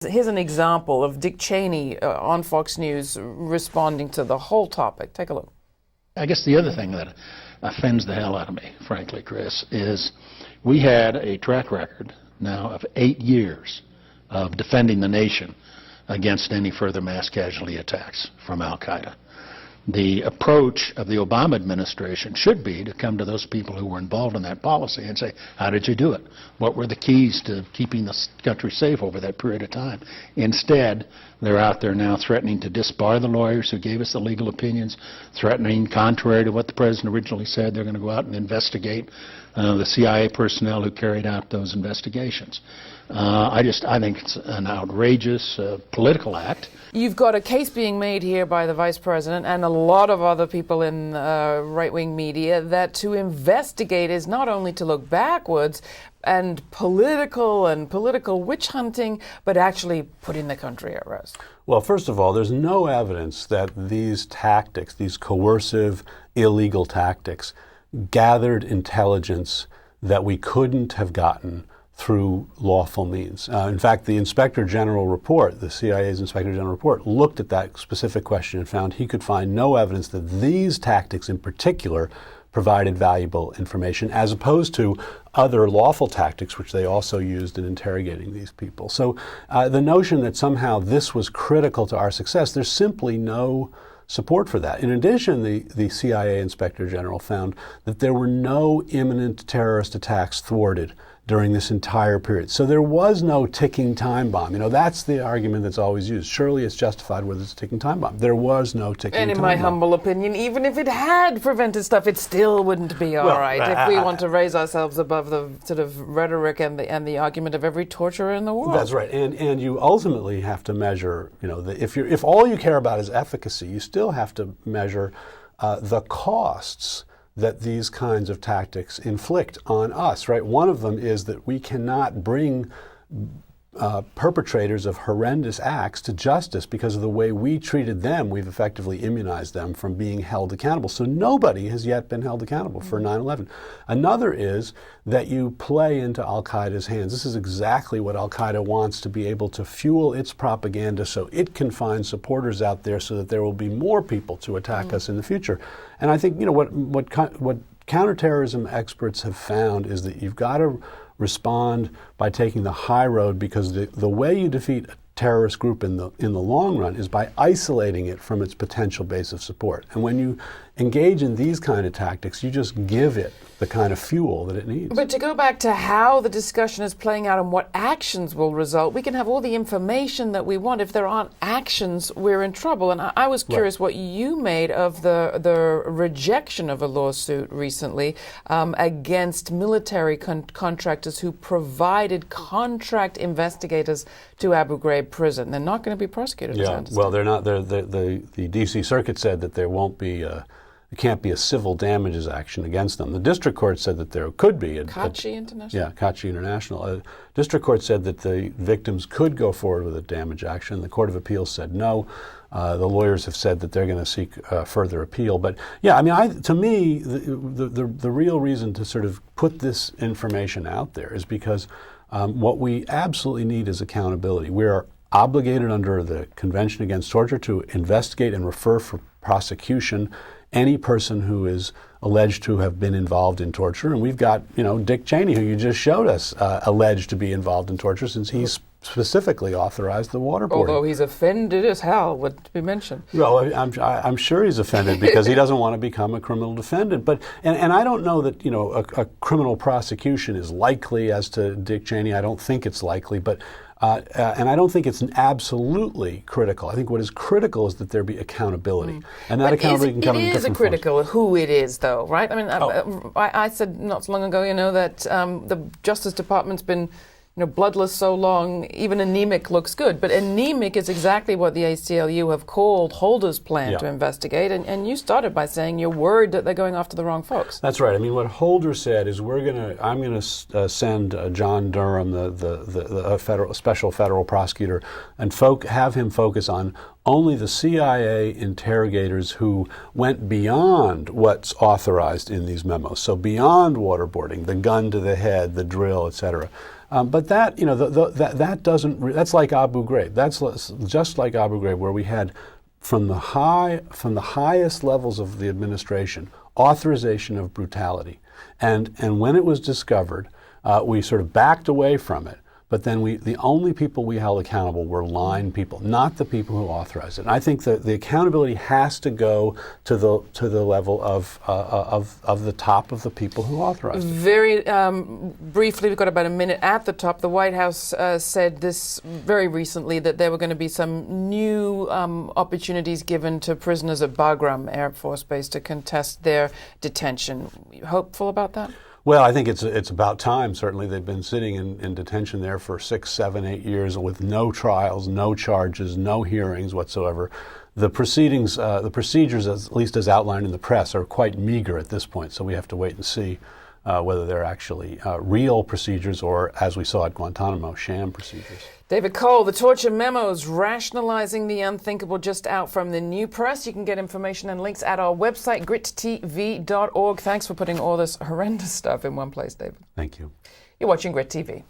Here's an example of Dick Cheney on Fox News responding to the whole topic. Take a look. I guess the other thing that offends the hell out of me, frankly, Chris, is we had a track record now of 8 years of defending the nation against any further mass casualty attacks from al-Qaeda. The approach of the Obama administration should be to come to those people who were involved in that policy and say, how did you do it? What were the keys to keeping the country safe over that period of time? Instead, they're out there now threatening to disbar the lawyers who gave us the legal opinions, threatening, contrary to what the president originally said, they're going to go out and investigate the CIA personnel who carried out those investigations. I think it's an outrageous political act. You've got a case being made here by the Vice President and a lot of other people in right-wing media that to investigate is not only to look backwards and political witch hunting, but actually putting the country at rest. Well, first of all, there's no evidence that these tactics, these coercive, illegal tactics, gathered intelligence that we couldn't have gotten through lawful means. In fact, the Inspector General report, the CIA's Inspector General report, looked at that specific question and found he could find no evidence that these tactics in particular provided valuable information, as opposed to other lawful tactics which they also used in interrogating these people. So the notion that somehow this was critical to our success, there's simply no support for that. In addition, the CIA Inspector General found that there were no imminent terrorist attacks thwarted during this entire period. So there was no ticking time bomb. You know, that's the argument that's always used. Surely it's justified whether it's a ticking time bomb. There was no ticking time bomb. And in my humble opinion, even if it had prevented stuff, it still wouldn't be all right if we want to raise ourselves above the sort of rhetoric and the argument of every torturer in the world. That's right. And you ultimately have to measure, you know, if all you care about is efficacy, you still have to measure the costs that these kinds of tactics inflict on us, right? One of them is that we cannot bring perpetrators of horrendous acts to justice because of the way we treated them. We've effectively immunized them from being held accountable. So nobody has yet been held accountable for 9/11. Another is that you play into al-Qaeda's hands. This is exactly what al-Qaeda wants, to be able to fuel its propaganda so it can find supporters out there so that there will be more people to attack us in the future. And I think, you know, what counterterrorism experts have found is that you've got to respond by taking the high road, because the way you defeat a terrorist group in the long run is by isolating it from its potential base of support. And when you engage in these kind of tactics, you just give it the kind of fuel that it needs. But to go back to how the discussion is playing out and what actions will result, we can have all the information that we want. If there aren't actions, we're in trouble. And I was curious what you made of the rejection of a lawsuit recently against military contractors who provided contract investigators to Abu Ghraib prison. They're not going to be prosecuted. Yeah, well, they're not. The D.C. Circuit said that there won't be. There can't be a civil damages action against them. The district court said that there could be. Kachi International? Yeah, Kachi International. District court said that the victims could go forward with a damage action. The Court of Appeals said no. The lawyers have said that they're going to seek further appeal. But yeah, I mean, to me, the real reason to sort of put this information out there is because what we absolutely need is accountability. We are obligated under the Convention Against Torture to investigate and refer for prosecution any person who is alleged to have been involved in torture. And we've got, you know, Dick Cheney, who you just showed us, alleged to be involved in torture, since he's specifically authorized the waterboarding. Although he's offended as hell, would be mentioned. Well, I'm sure he's offended because he doesn't want to become a criminal defendant. But and I don't know that, you know, a criminal prosecution is likely as to Dick Cheney. I don't think it's likely, but and I don't think it's absolutely critical. I think what is critical is that there be accountability, and that accountability can come in different forms. It is critical who it is, though, right? I mean, I said not so long ago, you know, that the Justice Department's been, you know, bloodless so long, even anemic looks good. But anemic is exactly what the ACLU have called Holder's plan to investigate. And you started by saying you're worried that they're going after the wrong folks. That's right. I mean, what Holder said is I'm going to send John Durham, the special federal prosecutor, and have him focus on only the CIA interrogators who went beyond what's authorized in these memos. So beyond waterboarding, the gun to the head, the drill, etc. But that, that doesn't. That's like Abu Ghraib. That's just like Abu Ghraib, where we had from the highest levels of the administration authorization of brutality, and when it was discovered, we sort of backed away from it. But then the only people we held accountable were line people, not the people who authorized it. And I think that the accountability has to go to the level of the top of the people who authorized it. Very briefly, we've got about a minute at the top. The White House said this very recently, that there were going to be some new opportunities given to prisoners at Bagram Air Force Base to contest their detention. Hopeful about that? Well, I think it's about time. Certainly, they've been sitting in detention there for 6, 7, 8 years with no trials, no charges, no hearings whatsoever. The proceedings, the procedures, at least as outlined in the press, are quite meager at this point. So we have to wait and see whether they're actually real procedures or, as we saw at Guantanamo, sham procedures. David Cole, The Torture Memos, Rationalizing the Unthinkable, just out from the New Press. You can get information and links at our website, GRITtv.org. Thanks for putting all this horrendous stuff in one place, David. Thank you. You're watching Grit TV.